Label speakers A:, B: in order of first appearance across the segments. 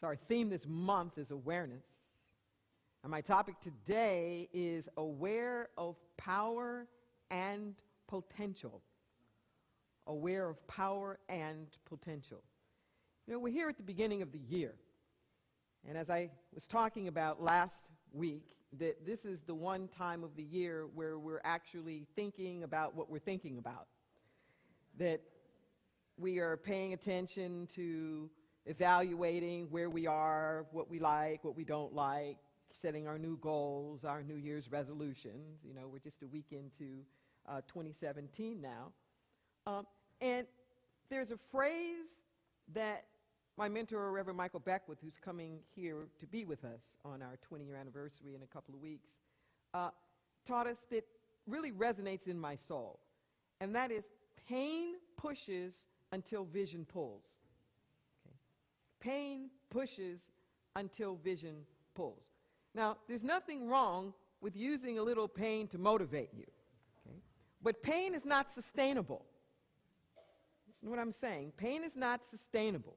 A: So our theme this month is awareness. And my topic today is aware of power and potential. Aware of power and potential. You know, we're here at the beginning of the year. And as I was talking about last week, that this is the one time of the year where we're actually thinking about what we're thinking about. That we are paying attention to evaluating where we are, what we like, what we don't like, setting our new goals, our New Year's resolutions. You know, we're just a week into 2017 now. And there's a phrase that my mentor, Reverend Michael Beckwith, who's coming here to be with us on our 20-year anniversary in a couple of weeks, taught us that really resonates in my soul. And that is, pain pushes until vision pulls. Okay? Pain pushes until vision pulls. Now, there's nothing wrong with using a little pain to motivate you. Okay? But pain is not sustainable. Listen to what I'm saying. Pain is not sustainable.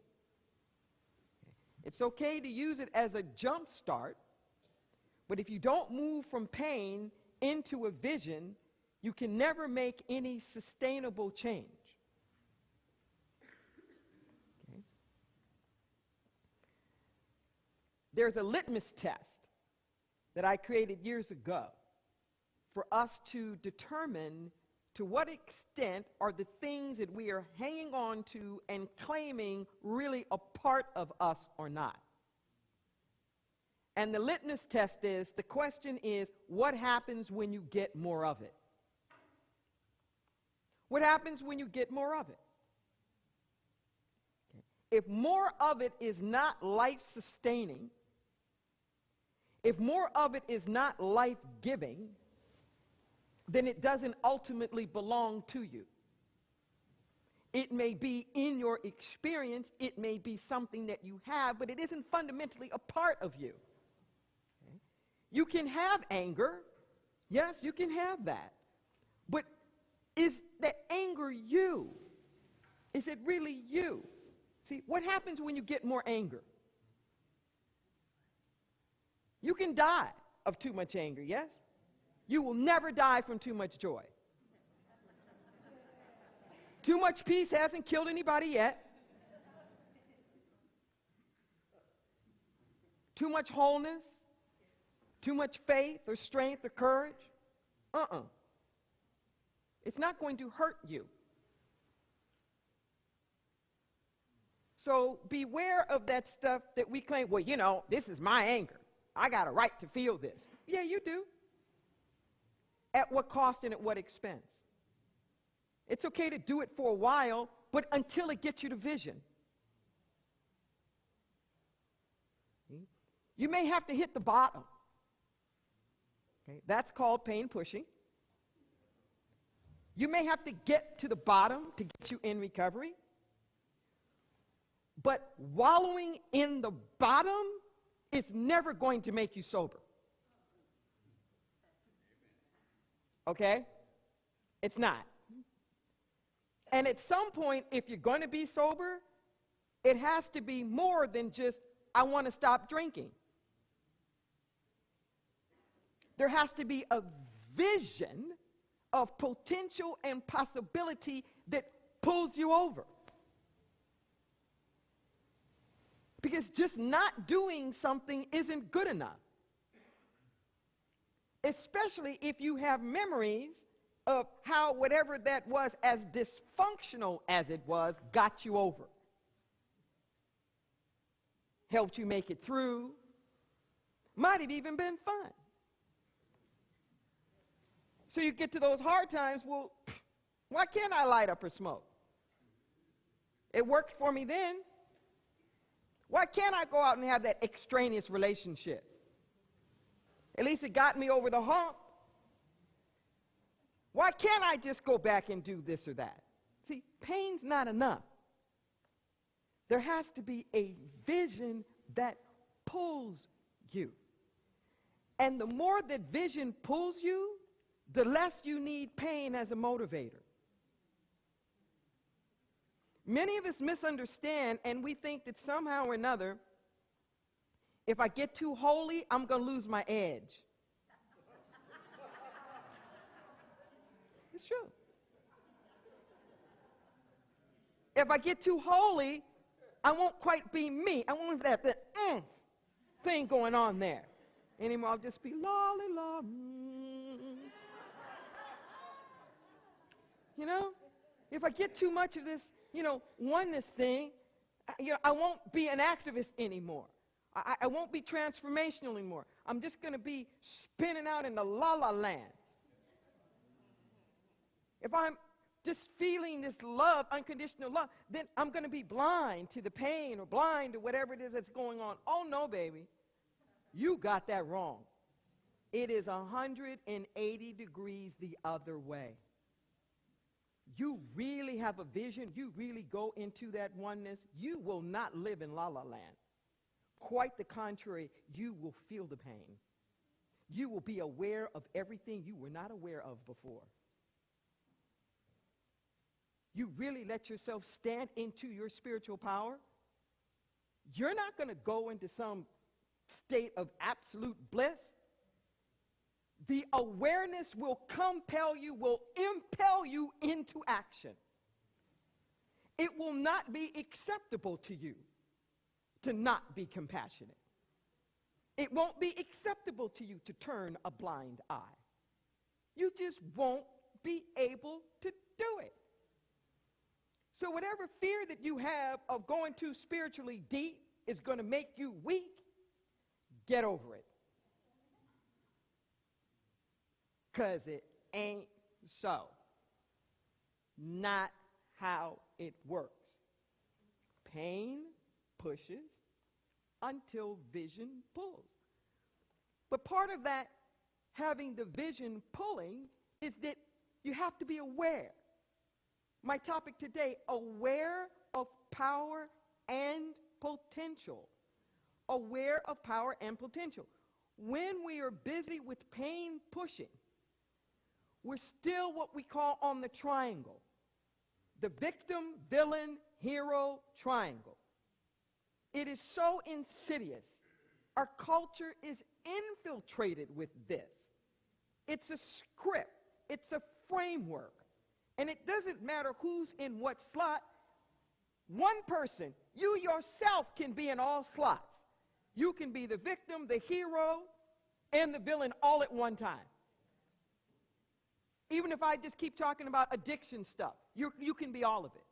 A: Okay? It's okay to use it as a jump start, but if you don't move from pain into a vision, you can never make any sustainable change. Okay? There's a litmus test that I created years ago for us to determine to what extent are the things that we are hanging on to and claiming really a part of us or not. And the litmus test is, the question is, what happens when you get more of it? What happens when you get more of it? Okay. If more of it is not life-sustaining, if more of it is not life-giving, then it doesn't ultimately belong to you. It may be in your experience, it may be something that you have, but it isn't fundamentally a part of you. Okay? You can have anger. Yes, you can have that. But is that anger you? Is it really you? See, what happens when you get more anger? You can die of too much anger, yes? You will never die from too much joy. Too much peace hasn't killed anybody yet. Too much wholeness, too much faith or strength or courage. It's not going to hurt you. So beware of that stuff that we claim, well, you know, this is my anger. I got a right to feel this. Yeah, you do. At what cost and at what expense? It's okay to do it for a while, but until it gets you to vision. You may have to hit the bottom. Okay? That's called pain pushing. You may have to get to the bottom to get you in recovery. But wallowing in the bottom is never going to make you sober. Okay? It's not. And at some point, if you're going to be sober, it has to be more than just, I want to stop drinking. There has to be a vision of potential and possibility that pulls you over. Because just not doing something isn't good enough. Especially if you have memories of how whatever that was, as dysfunctional as it was, got you over. Helped you make it through. Might have even been fun. So you get to those hard times, well, why can't I light up or smoke? It worked for me then. Why can't I go out and have that extraneous relationship? At least it got me over the hump. Why can't I just go back and do this or that? See, pain's not enough. There has to be a vision that pulls you. And the more that vision pulls you, the less you need pain as a motivator. Many of us misunderstand, and we think that somehow or another, If I get too holy, I'm going to lose my edge. It's true. If I get too holy, I won't quite be me. I won't have that thing going on there anymore. I'll just be lolly la. You know, if I get too much of this, oneness thing, I won't be an activist anymore. I won't be transformational anymore. I'm just going to be spinning out in the la-la land. If I'm just feeling this love, unconditional love, then I'm going to be blind to the pain or blind to whatever it is that's going on. Oh, no, baby. You got that wrong. It is 180 degrees the other way. You really have a vision, you really go into that oneness, you will not live in la-la land. Quite the contrary, you will feel the pain. You will be aware of everything you were not aware of before. You really let yourself stand into your spiritual power. You're not going to go into some state of absolute bliss. The awareness will compel you, will impel you into action. It will not be acceptable to you to not be compassionate. It won't be acceptable to you to turn a blind eye. You just won't be able to do it. So whatever fear that you have of going too spiritually deep is going to make you weak, get over it. Because it ain't so. Not how it works. Pain pushes until vision pulls. But part of that, having the vision pulling, is that you have to be aware. My topic today, aware of power and potential. Aware of power and potential. When we are busy with pain pushing, we're still what we call on the triangle. The victim, villain, hero triangle. It is so insidious. Our culture is infiltrated with this. It's a script. It's a framework. And it doesn't matter who's in what slot. One person, you yourself, can be in all slots. You can be the victim, the hero, and the villain all at one time. Even if I just keep talking about addiction stuff, you can be all of it.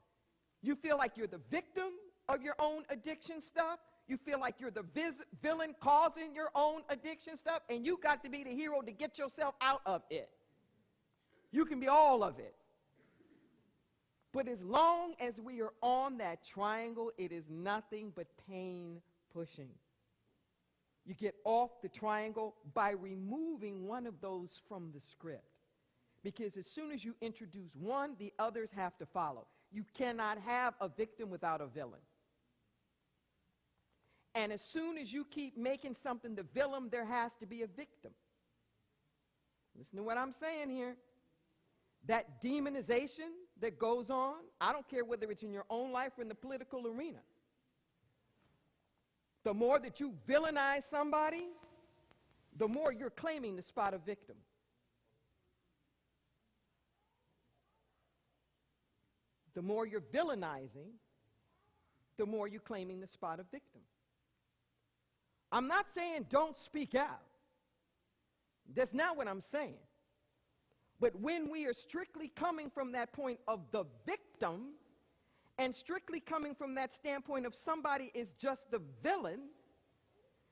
A: You feel like you're the victim of your own addiction stuff. You feel like you're the villain causing your own addiction stuff, and you got to be the hero to get yourself out of it. You can be all of it. But as long as we are on that triangle, it is nothing but pain pushing. You get off the triangle by removing one of those from the script. Because as soon as you introduce one, the others have to follow. You cannot have a victim without a villain. And as soon as you keep making something the villain, there has to be a victim. Listen to what I'm saying here. That demonization that goes on, I don't care whether it's in your own life or in the political arena. The more that you villainize somebody, the more you're claiming the spot of victim. The more you're villainizing, the more you're claiming the spot of victim. I'm not saying don't speak out. That's not what I'm saying. But when we are strictly coming from that point of the victim, and strictly coming from that standpoint of somebody is just the villain,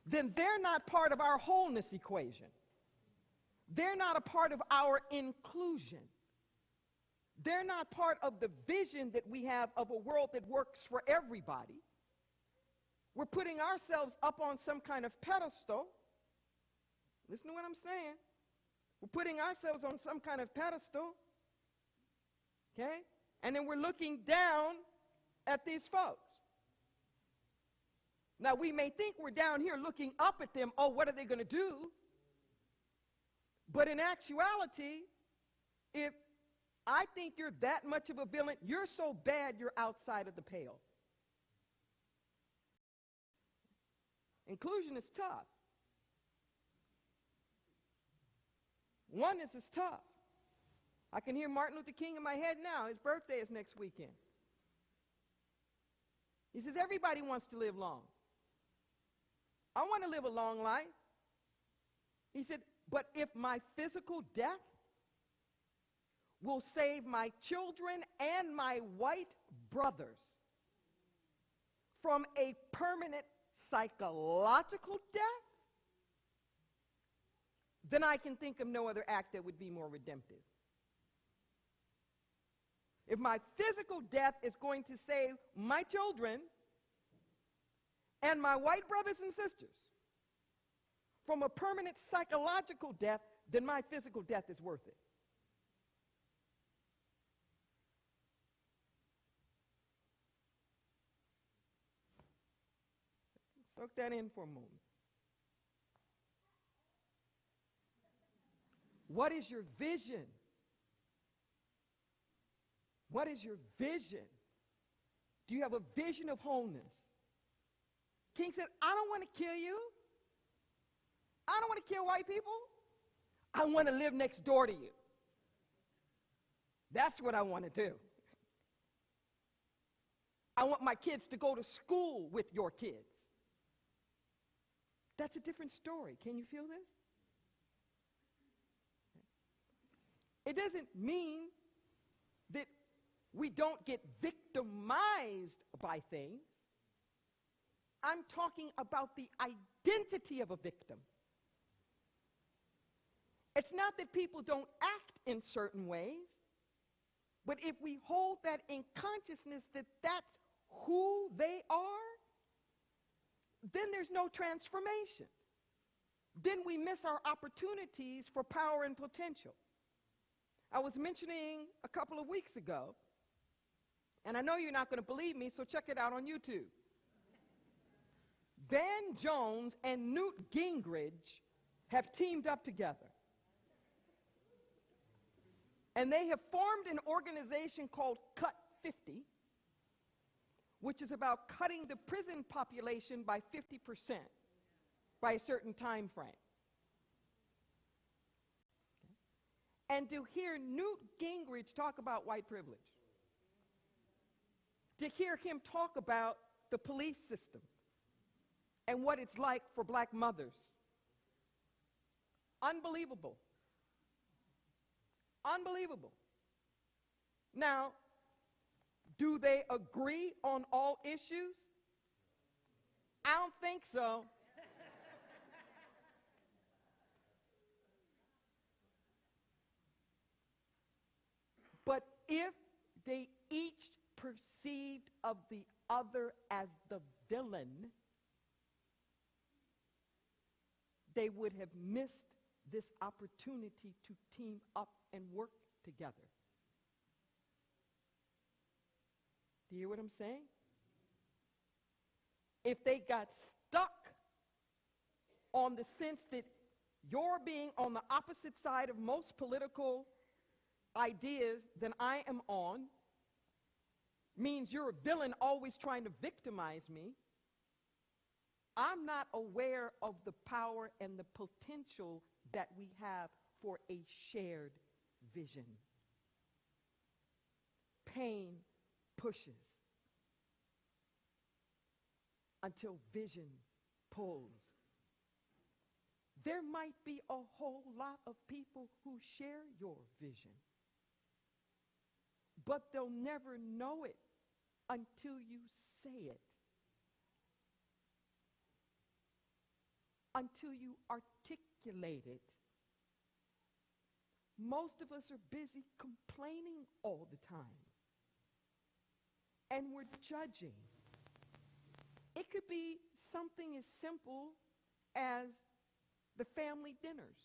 A: then they're not part of our wholeness equation. They're not a part of our inclusion. They're not part of the vision that we have of a world that works for everybody. We're putting ourselves up on some kind of pedestal. Listen to what I'm saying. We're putting ourselves on some kind of pedestal. Okay? And then we're looking down at these folks. Now, we may think we're down here looking up at them. Oh, what are they going to do? But in actuality, if I think you're that much of a villain, you're so bad you're outside of the pale. Inclusion is tough. Oneness is tough. I can hear Martin Luther King in my head now. His birthday is next weekend. He says, everybody wants to live long. I want to live a long life. He said, but if my physical death will save my children and my white brothers from a permanent psychological death, then I can think of no other act that would be more redemptive. If my physical death is going to save my children and my white brothers and sisters from a permanent psychological death, then my physical death is worth it. Soak that in for a moment. What is your vision? What is your vision? Do you have a vision of wholeness? King said, I don't want to kill you. I don't want to kill white people. I want to live next door to you. That's what I want to do. I want my kids to go to school with your kids. That's a different story. Can you feel this? It doesn't mean that we don't get victimized by things. I'm talking about the identity of a victim. It's not that people don't act in certain ways, but if we hold that in consciousness that that's who they are, then there's no transformation. Then we miss our opportunities for power and potential. I was mentioning a couple of weeks ago, and I know you're not going to believe me, so check it out on YouTube. Van Jones and Newt Gingrich have teamed up together. And they have formed an organization called Cut 50, which is about cutting the prison population by 50% by a certain time frame. And to hear Newt Gingrich talk about white privilege, to hear him talk about the police system and what it's like for black mothers, unbelievable. Unbelievable. Now, do they agree on all issues? I don't think so. But if they each perceived of the other as the villain, they would have missed this opportunity to team up and work together. Do you hear what I'm saying? If they got stuck on the sense that you're being on the opposite side of most political ideas than I am on, means you're a villain always trying to victimize me, I'm not aware of the power and the potential that we have for a shared vision. Pain pushes until vision pulls. There might be a whole lot of people who share your vision, but they'll never know it until you say it, until you articulate it. Most of us are busy complaining all the time, and we're judging. It could be something as simple as the family dinners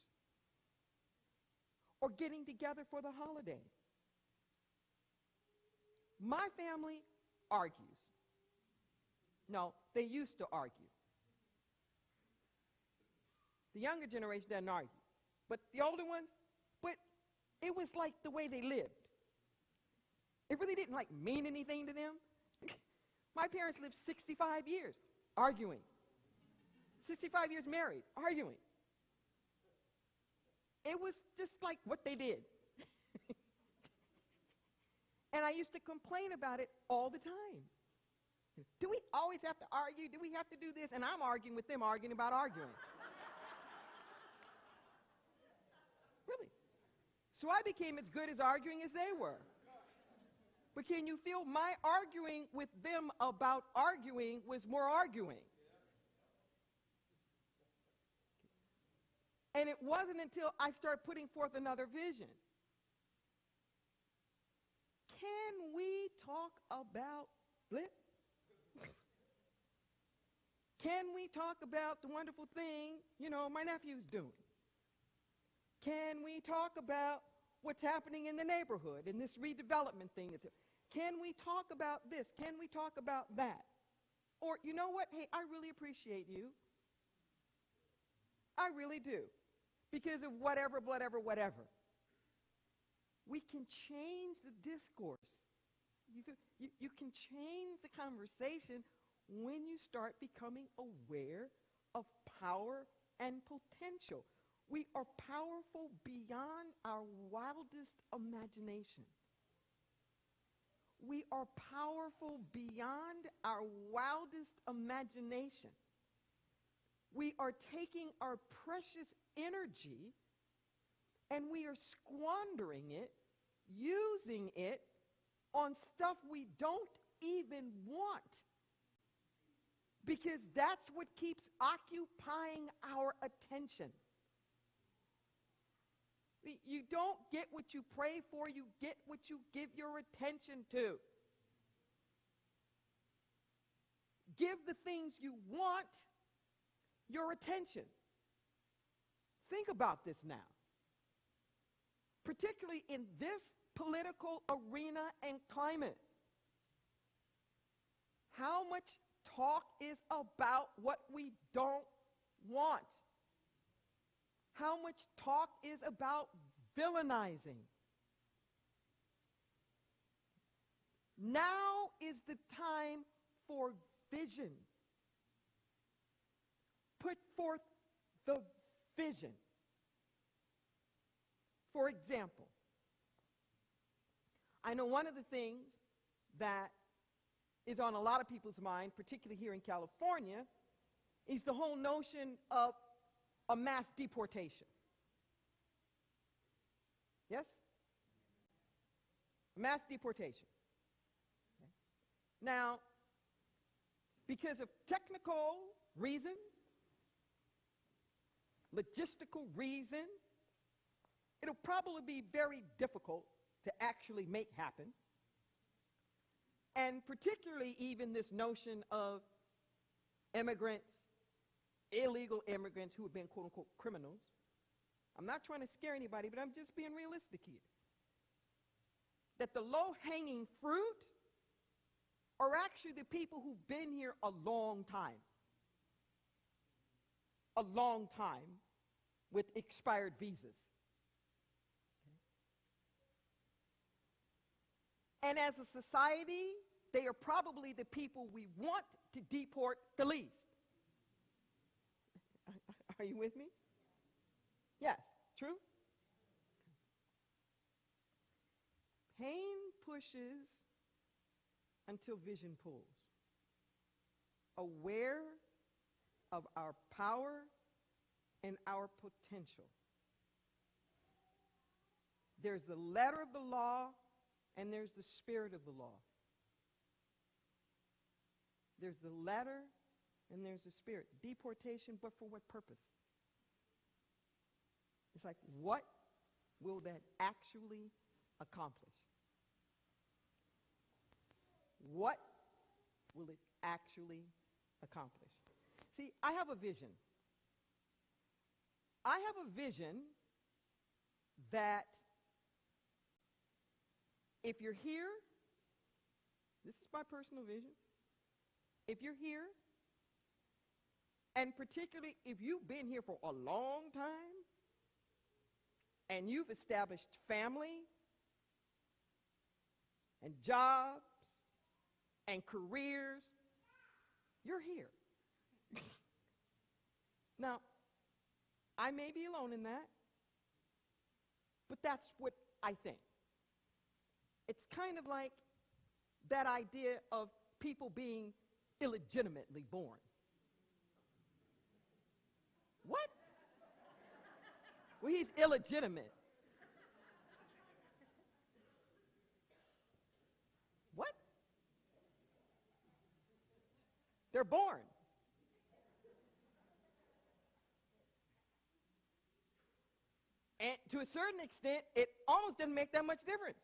A: or getting together for the holiday. My family argues. No, they used to argue. The younger generation doesn't argue. But the older ones, but it was like the way they lived. It really didn't mean anything to them. My parents lived 65 years arguing. 65 years married, arguing. It was just like what they did. And I used to complain about it all the time. Do we always have to argue? Do we have to do this? And I'm arguing with them, arguing about arguing. Really. So I became as good as arguing as they were. But can you feel my arguing with them about arguing was more arguing? And it wasn't until I started putting forth another vision. Can we talk about blip? Can we talk about the wonderful thing, my nephew's doing? Can we talk about what's happening in the neighborhood and this redevelopment thing? Can we talk about this? Can we talk about that? Or, you know what? Hey, I really appreciate you. I really do. Because of whatever. We can change the discourse. You can change the conversation when you start becoming aware of power and potential. We are powerful beyond our wildest imagination. We are powerful beyond our wildest imagination. We are taking our precious energy and we are squandering it, using it on stuff we don't even want. Because that's what keeps occupying our attention. You don't get what you pray for, you get what you give your attention to. Give the things you want your attention. Think about this now. Particularly in this political arena and climate. How much talk is about what we don't want? How much talk is about villainizing? Now is the time for vision. Put forth the vision. For example, I know one of the things that is on a lot of people's mind, particularly here in California, is the whole notion of a mass deportation. Yes? Mass deportation. Okay. Now, because of technical reasons, logistical reasons, it'll probably be very difficult to actually make happen. And particularly even this notion of immigrants, illegal immigrants who have been quote-unquote criminals. I'm not trying to scare anybody, but I'm just being realistic here. That the low-hanging fruit are actually the people who've been here a long time. A long time with expired visas. And as a society, they are probably the people we want to deport the least. Are you with me? Yes, true? Pain pushes until vision pulls. Aware of our power and our potential. There's the letter of the law and there's the spirit of the law. There's the letter and there's the spirit. Deportation, but for what purpose? It's like, what will that actually accomplish? What will it actually accomplish? See, I have a vision. I have a vision that if you're here, this is my personal vision. If you're here, and particularly if you've been here for a long time, and you've established family, and jobs, and careers, you're here. Now, I may be alone in that, but that's what I think. It's kind of like that idea of people being illegitimately born. What? Well, he's illegitimate. What? They're born. And to a certain extent, it almost doesn't make that much difference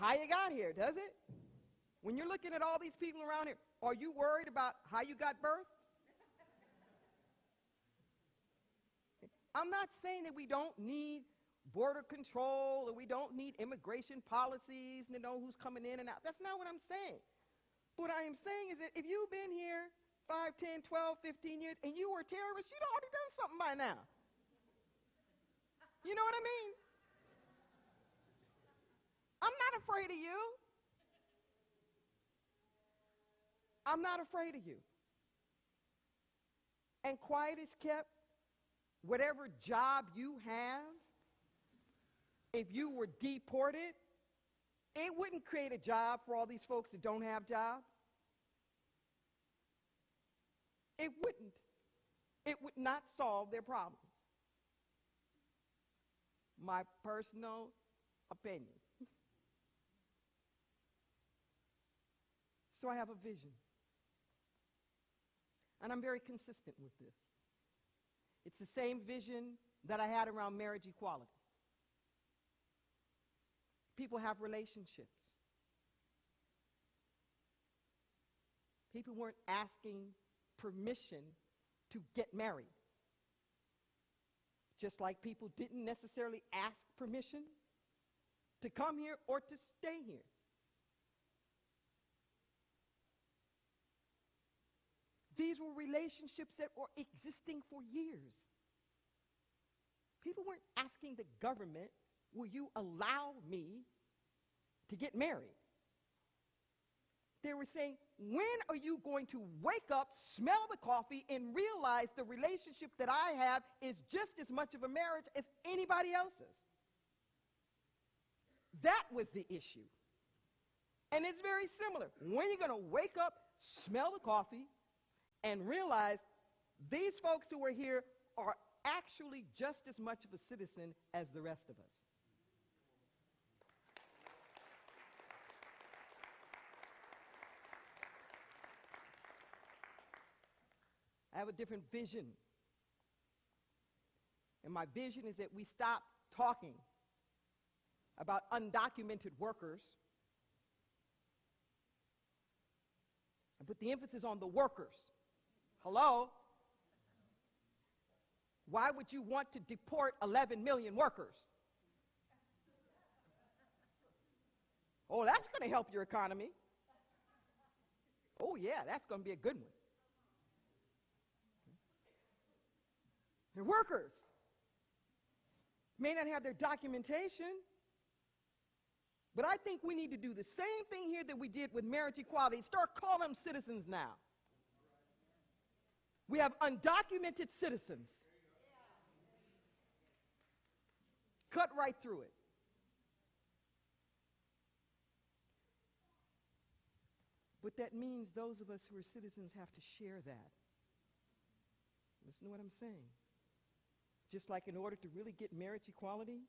A: how you got here, does it? When you're looking at all these people around here, are you worried about how you got birth? I'm not saying that we don't need border control or we don't need immigration policies to know who's coming in and out. That's not what I'm saying. What I am saying is that if you've been here 5, 10, 12, 15 years and you were a terrorist, you'd already done something by now. You know what I mean? I'm not afraid of you. I'm not afraid of you. And quiet is kept. Whatever job you have, if you were deported, it wouldn't create a job for all these folks that don't have jobs. It wouldn't. It would not solve their problems. My personal opinion. So I have a vision. And I'm very consistent with this. It's the same vision that I had around marriage equality. People have relationships. People weren't asking permission to get married. Just like people didn't necessarily ask permission to come here or to stay here. These were relationships that were existing for years. People weren't asking the government, will you allow me to get married? They were saying, when are you going to wake up, smell the coffee, and realize the relationship that I have is just as much of a marriage as anybody else's? That was the issue. And it's very similar. When are you going to wake up, smell the coffee, and realize these folks who are here are actually just as much of a citizen as the rest of us? I have a different vision. And my vision is that we stop talking about undocumented workers and put the emphasis on the workers. Hello? Why would you want to deport 11 million workers? Oh, that's going to help your economy. Oh, yeah, that's going to be a good one. They're workers. May not have their documentation, but I think we need to do the same thing here that we did with marriage equality. Start calling them citizens now. We have undocumented citizens. Cut right through it. But that means those of us who are citizens have to share that. Listen to what I'm saying. Just like in order to really get marriage equality,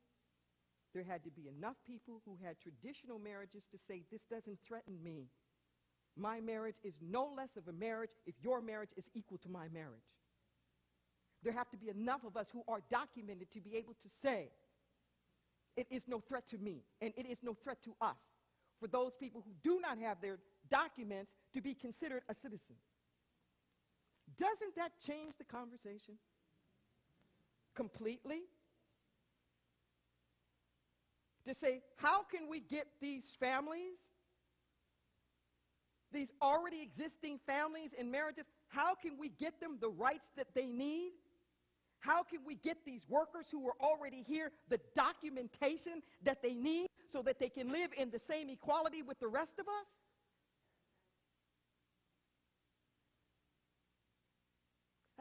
A: there had to be enough people who had traditional marriages to say, this doesn't threaten me. My marriage is no less of a marriage if your marriage is equal to my marriage. There have to be enough of us who are documented to be able to say, it is no threat to me, and it is no threat to us. For those people who do not have their documents to be considered a citizen. Doesn't that change the conversation completely? To say, how can we get these families, these already existing families and marriages, how can we get them the rights that they need? How can we get these workers who are already here the documentation that they need so that they can live in the same equality with the rest of us?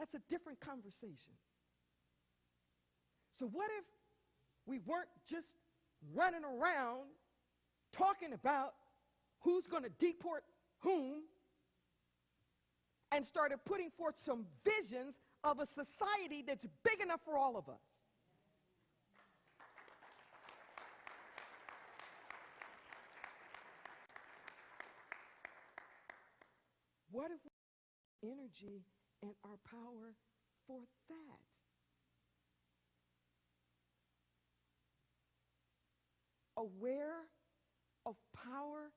A: That's a different conversation. So what if we weren't just running around talking about who's going to deport whom and started putting forth some visions of a society that's big enough for all of us? What if we have energy and our power for that? Aware of power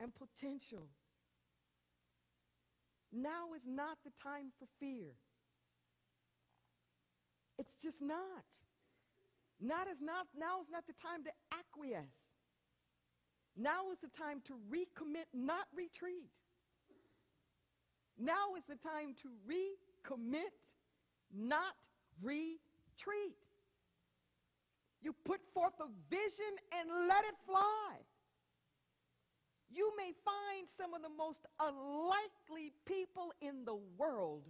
A: and potential. Now is not the time for fear. It's just not. Now is not the time to acquiesce. Now is the time to recommit, not retreat. Now is the time to recommit, not retreat. You put forth a vision and let it fly. You may find some of the most unlikely people in the world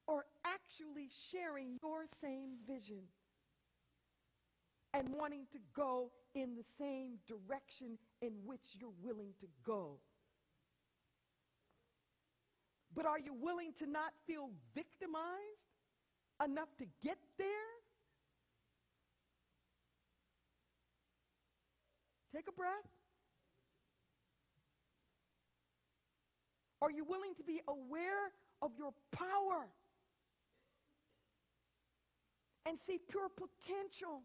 A: are actually sharing your same vision and wanting to go in the same direction in which you're willing to go. But are you willing to not feel victimized enough to get there? Take a breath. Are you willing to be aware of your power and see pure potential?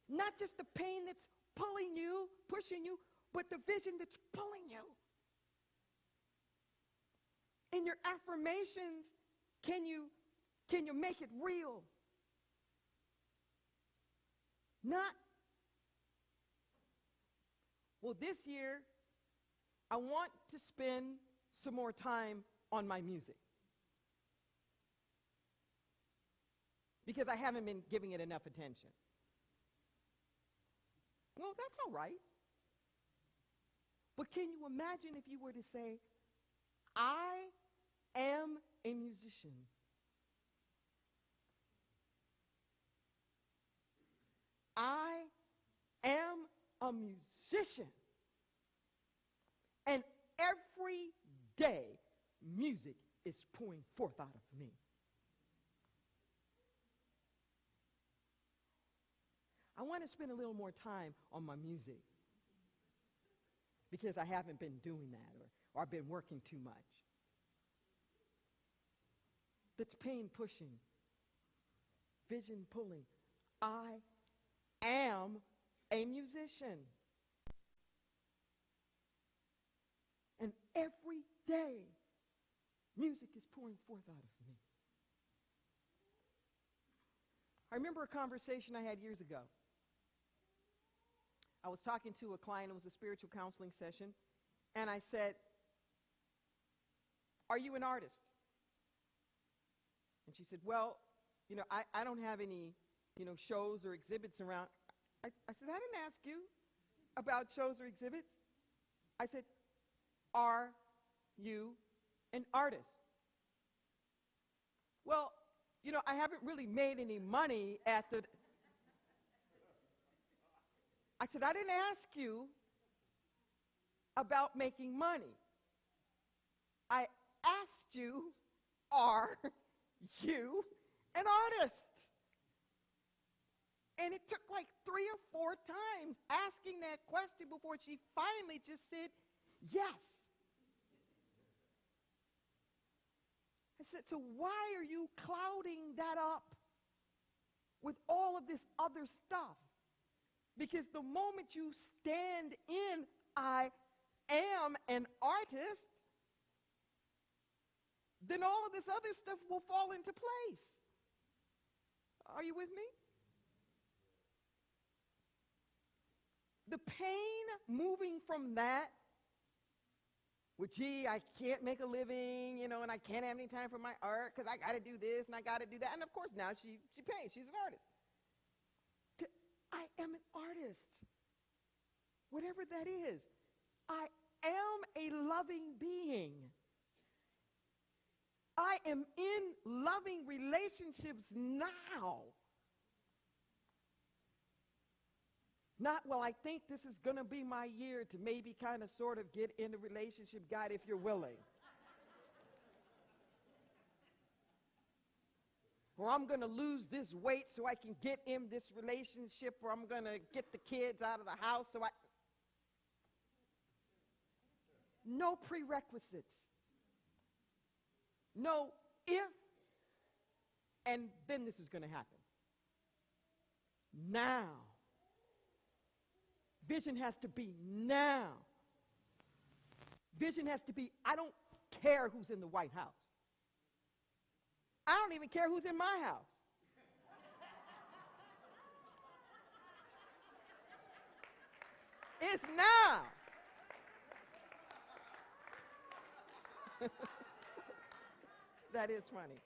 A: Not just the pain that's pulling you, pushing you, but the vision that's pulling you. In your affirmations, can you make it real? Not, well, this year, I want to spend some more time on my music because I haven't been giving it enough attention. Well, that's all right. But can you imagine if you were to say, I am a musician. I am a musician. And every day, music is pouring forth out of me. I want to spend a little more time on my music because I haven't been doing that or I've been working too much. That's pain pushing, vision pulling. I am a musician. And every day, music is pouring forth out of me. I remember a conversation I had years ago. I was talking to a client, it was a spiritual counseling session, and I said, are you an artist? And she said, well, I don't have any, shows or exhibits around. I said, I didn't ask you about shows or exhibits. I said, are you an artist? Well, I haven't really made any money at the... I said, I didn't ask you about making money. I asked you, are you an artist? And it took like 3 or 4 times asking that question before she finally just said, yes. I said, so why are you clouding that up with all of this other stuff? Because the moment you stand in, I am an artist, then all of this other stuff will fall into place. Are you with me? The pain moving from that, well, gee, I can't make a living, and I can't have any time for my art because I got to do this and I got to do that. And of course, now she pays. She's an artist. I am an artist. Whatever that is. I am a loving being. I am in loving relationships now. Not, well, I think this is going to be my year to maybe kind of sort of get in a relationship, God, if you're willing. Or I'm going to lose this weight so I can get in this relationship, or I'm going to get the kids out of the house so I... No prerequisites. No if, and then this is going to happen. Now. Vision has to be now. Vision has to be, I don't care who's in the White House. I don't even care who's in my house. It's now. That is funny.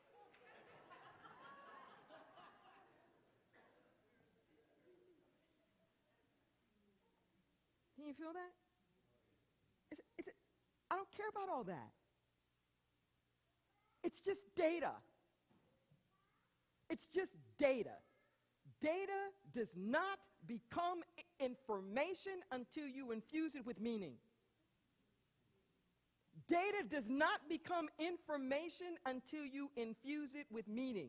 A: Can you feel that? I don't care about all that. It's just data. It's just data. Data does not become information until you infuse it with meaning. Data does not become information until you infuse it with meaning.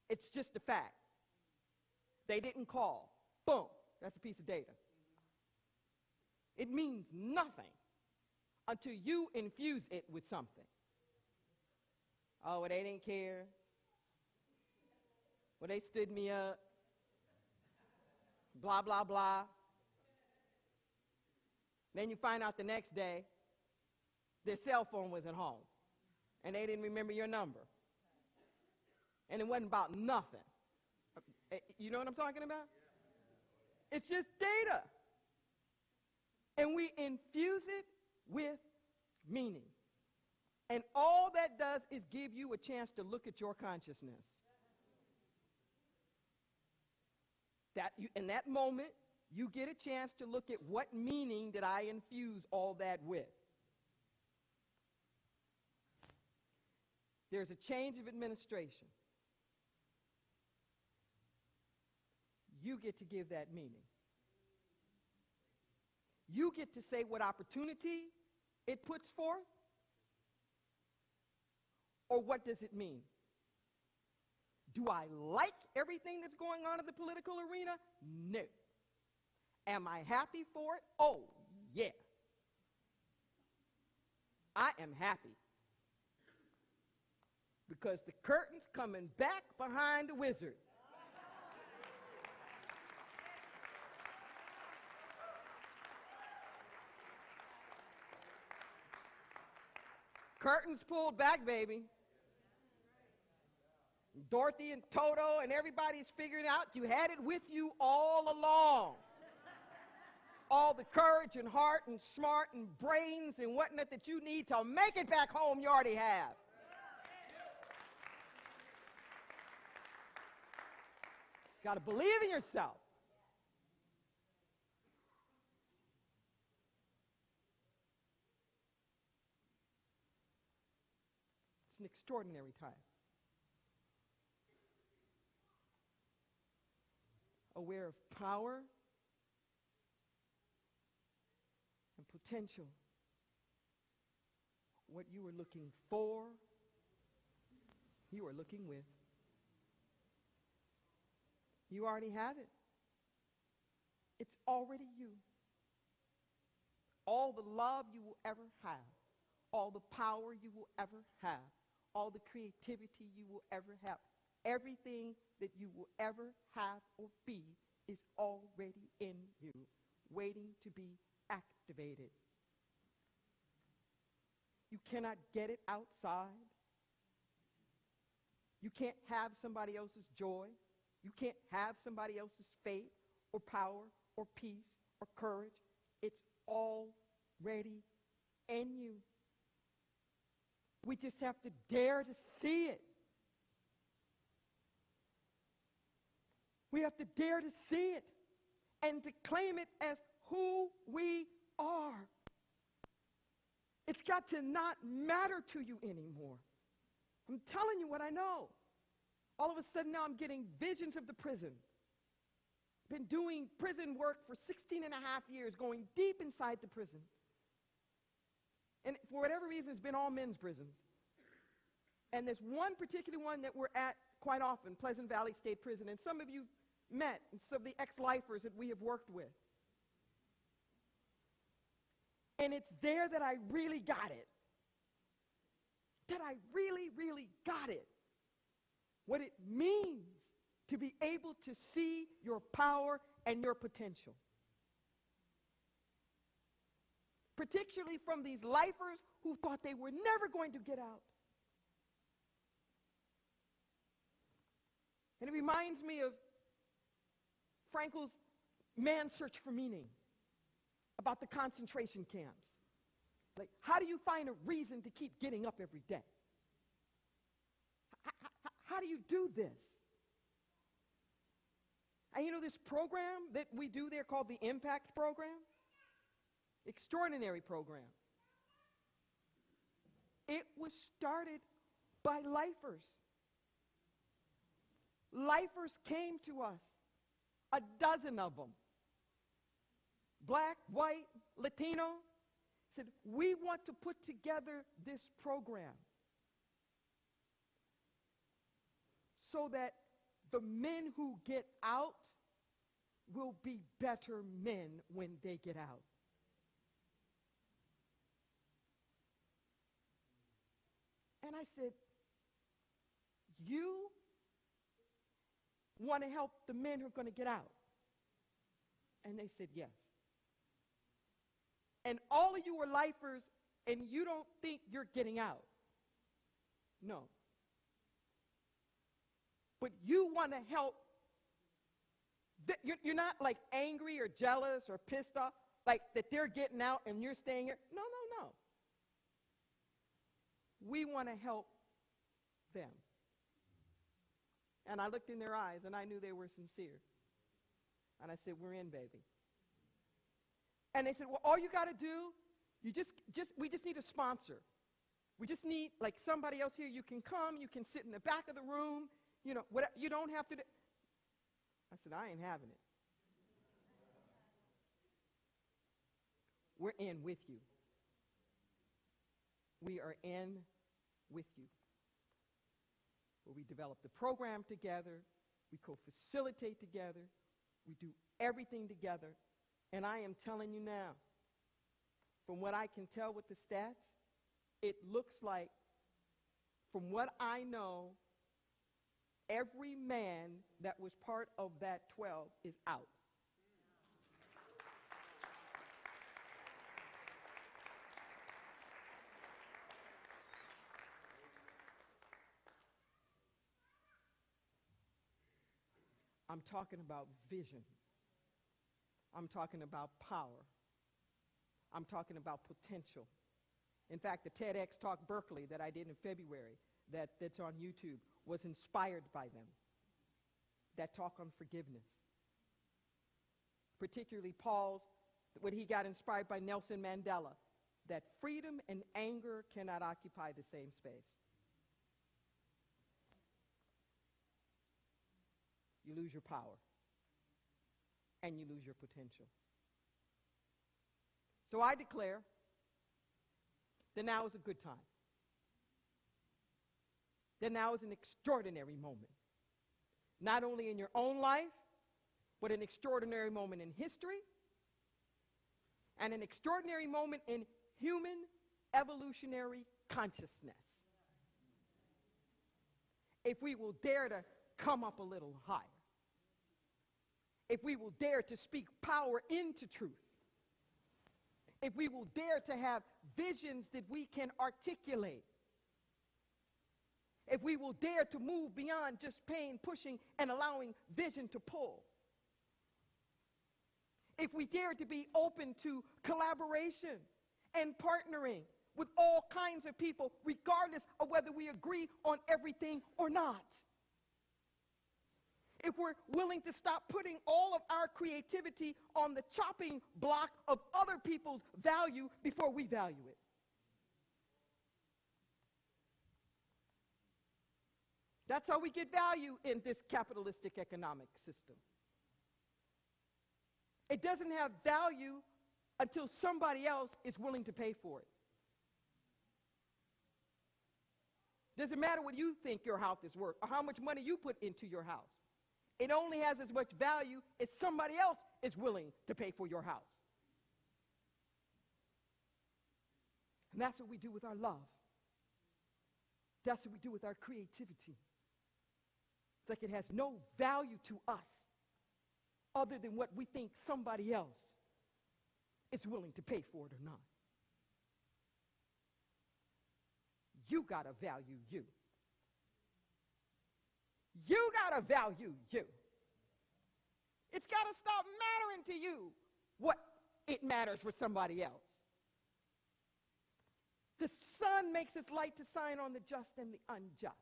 A: It's just a fact. They didn't call. Boom. That's a piece of data. It means nothing until you infuse it with something. Oh, well, they didn't care. Well, they stood me up. Blah, blah, blah. Then you find out the next day their cell phone wasn't home, and they didn't remember your number. And it wasn't about nothing. You know what I'm talking about? It's just data. And we infuse it with meaning. And all that does is give you a chance to look at your consciousness. In that moment, you get a chance to look at what meaning did I infuse all that with. There's a change of administration. You get to give that meaning. You get to say what opportunity it puts forth, or what does it mean? Do I like everything that's going on in the political arena? No. Am I happy for it? Oh, yeah. I am happy. Because the curtain's coming back behind the wizard. Curtains pulled back, baby. Dorothy and Toto and everybody's figuring out you had it with you all along. All the courage and heart and smart and brains and whatnot that you need to make it back home, you already have. Just got to believe in yourself. It's an extraordinary time. Aware of power and potential. What you were looking for, you are looking with. You already have it. It's already you. All the love you will ever have, all the power you will ever have, all the creativity you will ever have, everything that you will ever have or be is already in you, waiting to be activated. You cannot get it outside. You can't have somebody else's joy. You can't have somebody else's faith or power or peace or courage. It's already in you. We just have to dare to see it. We have to dare to see it and to claim it as who we are. It's got to not matter to you anymore. I'm telling you what I know. All of a sudden now I'm getting visions of the prison. Been doing prison work for 16 and a half years, going deep inside the prison. And for whatever reason, it's been all men's prisons. And there's one particular one that we're at quite often, Pleasant Valley State Prison. And some of you met some of the ex-lifers that we have worked with. And it's there that I really got it. That I really, really got it. What it means to be able to see your power and your potential. Particularly from these lifers who thought they were never going to get out. And it reminds me of Frankel's Man's Search for Meaning, about the concentration camps. Like, how do you find a reason to keep getting up every day? How do you do this? And you know this program that we do there called the Impact Program? Extraordinary program. It was started by lifers. Lifers came to us, a dozen of them. Black, white, Latino, said, we want to put together this program so that the men who get out will be better men when they get out. And I said, you want to help the men who are going to get out? And they said, yes. And all of you are lifers, and you don't think you're getting out. No. But you want to help. You're not like angry or jealous or pissed off, like that they're getting out and you're staying here. No, no, no. We want to help them. And I looked in their eyes, and I knew they were sincere. And I said, we're in, baby. And they said, well, all you got to do, we just need a sponsor. We just need, like, somebody else here. You can come. You can sit in the back of the room. You know, whatever, you don't have to do. I said, I ain't having it. We're in with you. We are in with you. Where we develop the program together. We co-facilitate together. We do everything together. And I am telling you now, from what I can tell with the stats, it looks like, from what I know, every man that was part of that 12 is out. I'm talking about vision. I'm talking about power. I'm talking about potential. In fact, the TEDx Talk Berkeley that I did in February, that's on YouTube, was inspired by them. That talk on forgiveness. Particularly Paul's, when he got inspired by Nelson Mandela, that freedom and anger cannot occupy the same space. You lose your power. And you lose your potential. So I declare that now is a good time. That now is an extraordinary moment. Not only in your own life, but an extraordinary moment in history, and an extraordinary moment in human evolutionary consciousness. If we will dare to come up a little higher. If we will dare to speak power into truth. If we will dare to have visions that we can articulate. If we will dare to move beyond just pain, pushing, and allowing vision to pull. If we dare to be open to collaboration and partnering with all kinds of people, regardless of whether we agree on everything or not. If we're willing to stop putting all of our creativity on the chopping block of other people's value before we value it. That's how we get value in this capitalistic economic system. It doesn't have value until somebody else is willing to pay for it. Doesn't matter what you think your house is worth or how much money you put into your house. It only has as much value as somebody else is willing to pay for your house. And that's what we do with our love. That's what we do with our creativity. It's like it has no value to us other than what we think somebody else is willing to pay for it or not. You got to value you. You got to value you. It's got to stop mattering to you what it matters for somebody else. The sun makes its light to shine on the just and the unjust.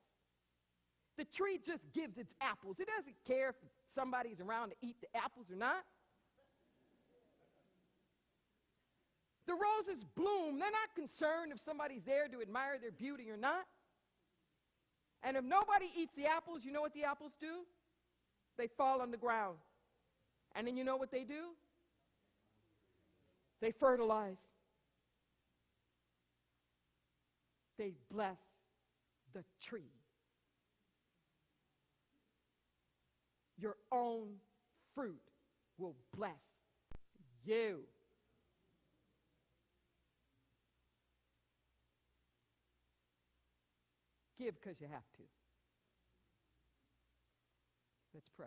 A: The tree just gives its apples. It doesn't care if somebody's around to eat the apples or not. The roses bloom. They're not concerned if somebody's there to admire their beauty or not. And if nobody eats the apples, you know what the apples do? They fall on the ground. And then you know what they do? They fertilize. They bless the tree. Your own fruit will bless you. Give because you have to. Let's pray.